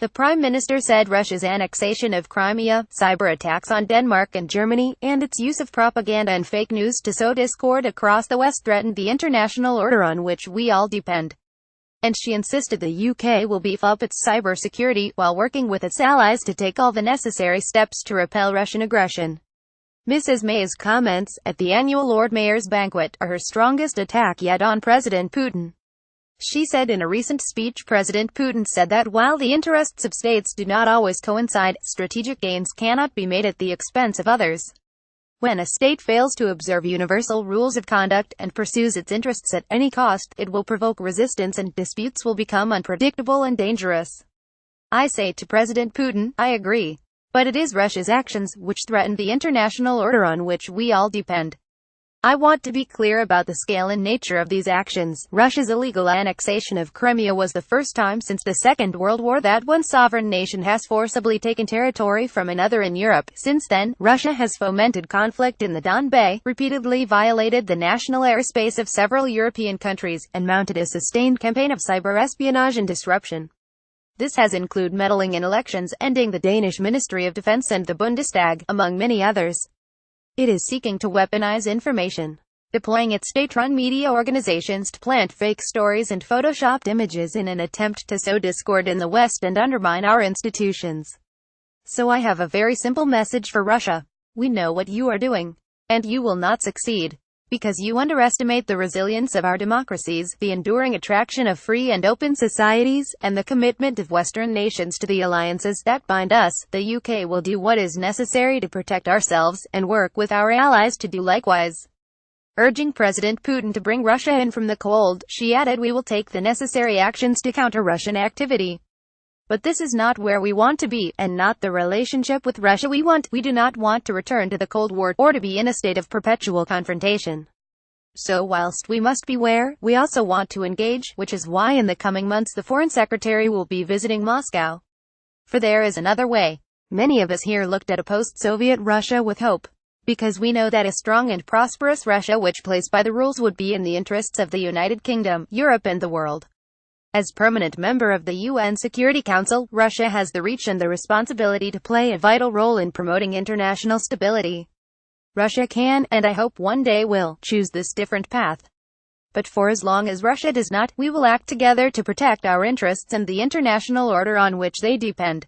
The Prime Minister said Russia's annexation of Crimea, cyber attacks on Denmark and Germany, and its use of propaganda and fake news to sow discord across the West threatened the international order on which we all depend. And she insisted the UK will beef up its cyber security, while working with its allies to take all the necessary steps to repel Russian aggression. Mrs. May's comments, at the annual Lord Mayor's banquet, are her strongest attack yet on President Putin. She said in a recent speech President Putin said that while the interests of states do not always coincide, strategic gains cannot be made at the expense of others. When a state fails to observe universal rules of conduct and pursues its interests at any cost, it will provoke resistance and disputes will become unpredictable and dangerous. I say to President Putin, I agree. But it is Russia's actions which threaten the international order on which we all depend. I want to be clear about the scale and nature of these actions. Russia's illegal annexation of Crimea was the first time since the Second World War that one sovereign nation has forcibly taken territory from another in Europe. Since then, Russia has fomented conflict in the Donbas, repeatedly violated the national airspace of several European countries, and mounted a sustained campaign of cyber espionage and disruption. This has included meddling in elections, ending the Danish Ministry of Defense and the Bundestag, among many others. It is seeking to weaponize information, deploying its state-run media organizations to plant fake stories and photoshopped images in an attempt to sow discord in the West and undermine our institutions. So I have a very simple message for Russia. We know what you are doing. And you will not succeed. Because you underestimate the resilience of our democracies, the enduring attraction of free and open societies, and the commitment of Western nations to the alliances that bind us. The UK will do what is necessary to protect ourselves, and work with our allies to do likewise. Urging President Putin to bring Russia in from the cold, she added, we will take the necessary actions to counter Russian activity. But this is not where we want to be, and not the relationship with Russia we want. We do not want to return to the Cold War, or to be in a state of perpetual confrontation. So whilst we must beware, we also want to engage, which is why in the coming months the Foreign Secretary will be visiting Moscow. For there is another way. Many of us here looked at a post-Soviet Russia with hope. Because we know that a strong and prosperous Russia which plays by the rules would be in the interests of the United Kingdom, Europe and the world. As permanent member of the UN Security Council, Russia has the reach and the responsibility to play a vital role in promoting international stability. Russia can, and I hope one day will, choose this different path. But for as long as Russia does not, we will act together to protect our interests and the international order on which they depend.